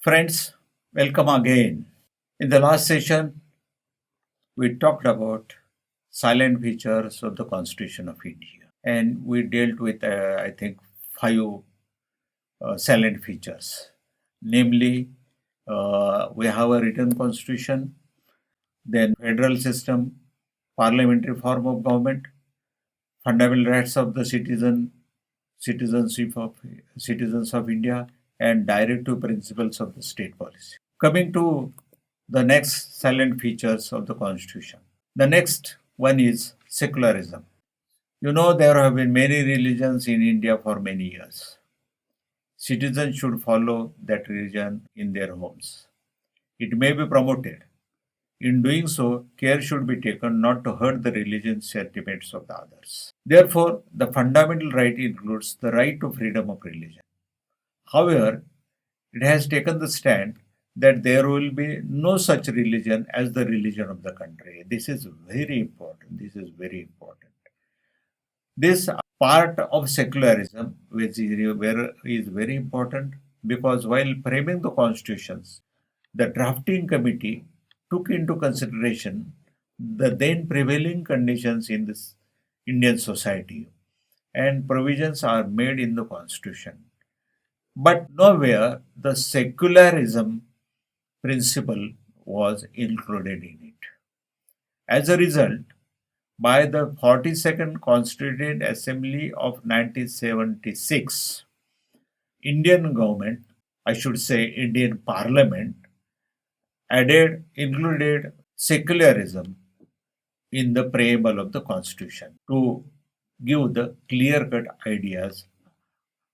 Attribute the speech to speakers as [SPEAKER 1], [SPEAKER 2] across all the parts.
[SPEAKER 1] Friends, welcome again. In the last session, we talked about silent features of the Constitution of India, and we dealt with, I think, five silent features. Namely, we have a written constitution, then federal system, parliamentary form of government, fundamental rights of the citizenship of citizens of India, and directive principles of the state policy. Coming to the next silent features of the constitution. The next one is secularism. You know, there have been many religions in India for many years. Citizens should follow that religion in their homes. It may be promoted. In doing so, care should be taken not to hurt the religious sentiments of the others. Therefore, the fundamental right includes the right to freedom of religion. However, it has taken the stand that there will be no such religion as the religion of the country. This is very important. This is very important. This part of secularism, is very important because while framing the constitutions, the drafting committee took into consideration the then prevailing conditions in this Indian society and provisions are made in the constitution. But nowhere the secularism principle was included in it. As a result, by the 42nd Constituent Assembly of 1976, Indian government, I should say Indian Parliament, included secularism in the preamble of the Constitution to give the clear-cut ideas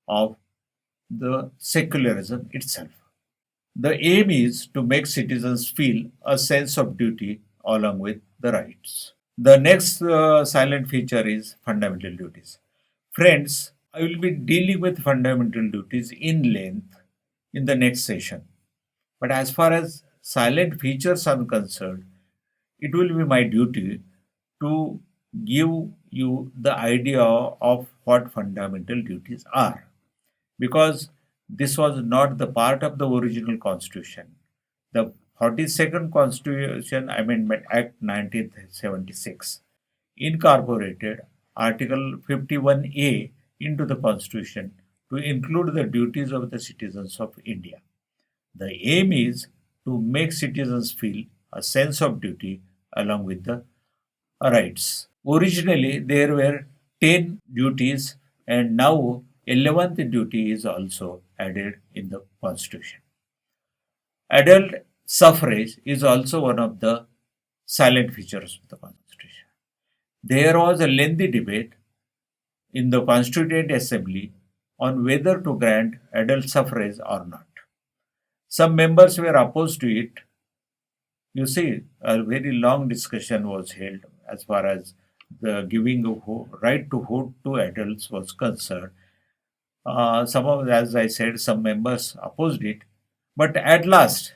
[SPEAKER 1] of the secularism itself. The aim is to make citizens feel a sense of duty along with the rights. The next silent feature is fundamental duties. Friends, I will be dealing with fundamental duties in length in the next session. But as far as silent features are concerned, it will be my duty to give you the idea of what fundamental duties are. Because this was not the part of the original constitution. The 42nd Constitution Amendment Act 1976 incorporated Article 51A into the Constitution to include the duties of the citizens of India. The aim is to make citizens feel a sense of duty along with the rights. Originally, there were 10 duties, and now 11th duty is also added in the Constitution. Adult suffrage is also one of the silent features of the Constitution. There was a lengthy debate in the Constituent Assembly on whether to grant adult suffrage or not. Some members were opposed to it. You see, a very long discussion was held as far as the giving of right to vote to adults was concerned. As I said, some members opposed it, but at last,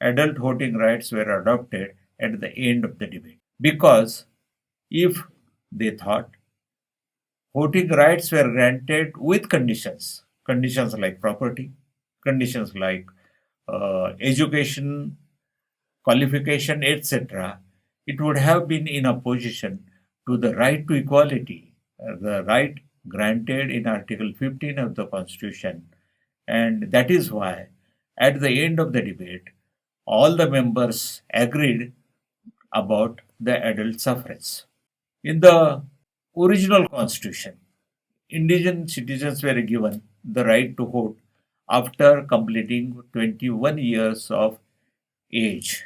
[SPEAKER 1] adult voting rights were adopted at the end of the debate. Because if they thought voting rights were granted with conditions like property, conditions like education, qualification, etc., it would have been in opposition to the right to equality, the right granted in Article 15 of the Constitution. And that is why, at the end of the debate, all the members agreed about the adult suffrage. In the original Constitution, indigenous citizens were given the right to vote after completing 21 years of age.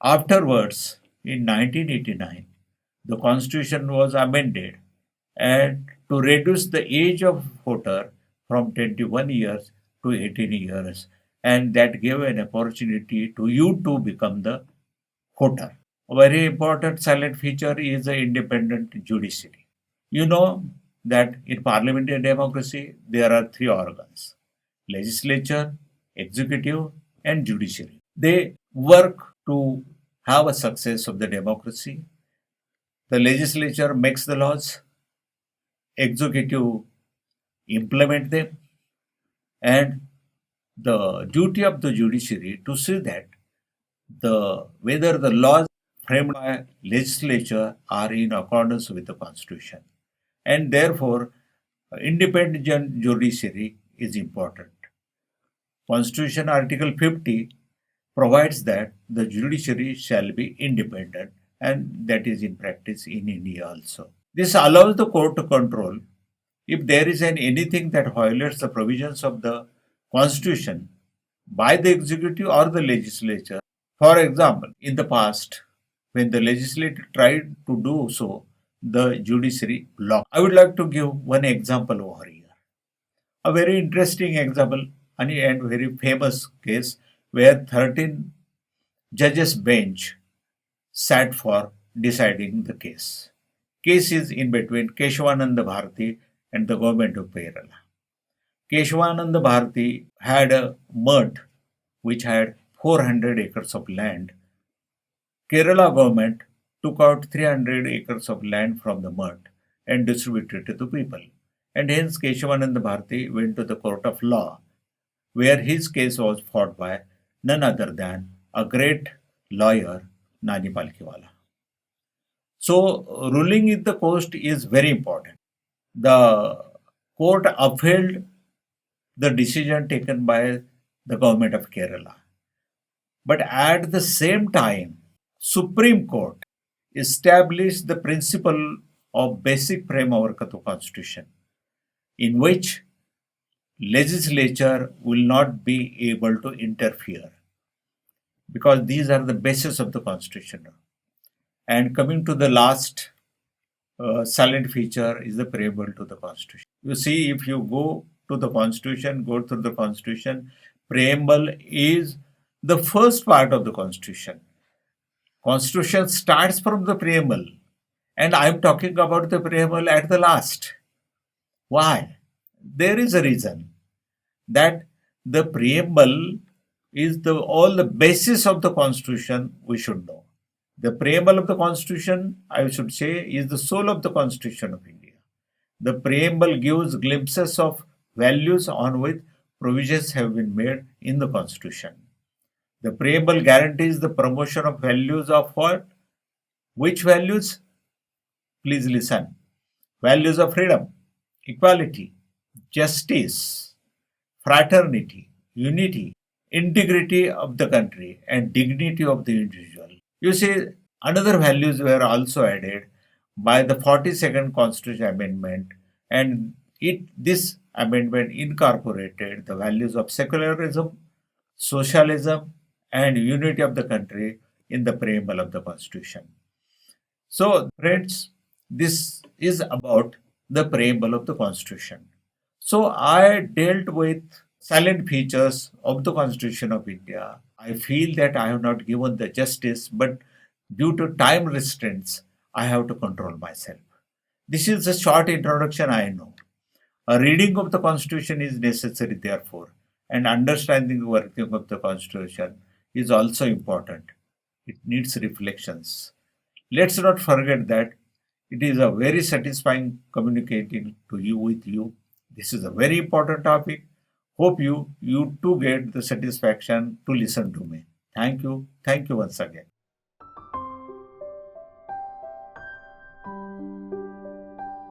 [SPEAKER 1] Afterwards, in 1989, the Constitution was amended and to reduce the age of voter from 21 years to 18 years, and that gave an opportunity to you to become the voter. A very important silent feature is the independent judiciary. You know that in parliamentary democracy there are three organs: legislature, executive, and judiciary. They work to have a success of the democracy. The legislature makes the laws, executive implement them, and the duty of the judiciary to see that whether the laws framed by legislature are in accordance with the constitution, and therefore independent judiciary is important. Constitution Article 50 provides that the judiciary shall be independent, and that is in practice in India also. This allows the court to control if there is anything that violates the provisions of the constitution by the executive or the legislature. For example, in the past, when the legislature tried to do so, the judiciary blocked. I would like to give one example over here. A very interesting example and very famous case where 13 judges bench sat for deciding the case. Case is in between Keshavananda Bharati and the government of Kerala. Keshavananda Bharati had a mutt which had 400 acres of land. Kerala government took out 300 acres of land from the mutt and distributed it to people. And hence Keshavananda Bharati went to the court of law, where his case was fought by none other than a great lawyer, Nani Palkiwala. So, ruling in the coast is very important. The court upheld the decision taken by the government of Kerala. But at the same time, Supreme Court established the principle of basic framework of the constitution, in which legislature will not be able to interfere, because these are the basis of the constitution. And coming to the last salient feature is the preamble to the constitution. You see, if you go to the constitution, go through the constitution, preamble is the first part of the constitution. Constitution starts from the preamble, and I am talking about the preamble at the last. Why? There is a reason that the preamble is all the basis of the constitution we should know. The preamble of the constitution, I should say, is the soul of the constitution of India. The preamble gives glimpses of values on which provisions have been made in the constitution. The preamble guarantees the promotion of values of what? Which values? Please listen. Values of freedom, equality, justice, fraternity, unity, integrity of the country, and dignity of the individual. You see, another values were also added by the 42nd Constitution Amendment, and this amendment incorporated the values of secularism, socialism, and unity of the country in the preamble of the Constitution. So, friends, this is about the preamble of the Constitution. So, I dealt with salient features of the Constitution of India. I feel that I have not given the justice, but due to time restraints, I have to control myself. This is a short introduction, I know. A reading of the Constitution is necessary, therefore, and understanding the working of the Constitution is also important. It needs reflections. Let's not forget that it is a very satisfying communicating to you with you. This is a very important topic. Hope you too get the satisfaction to listen to me. Thank you. Thank you once again.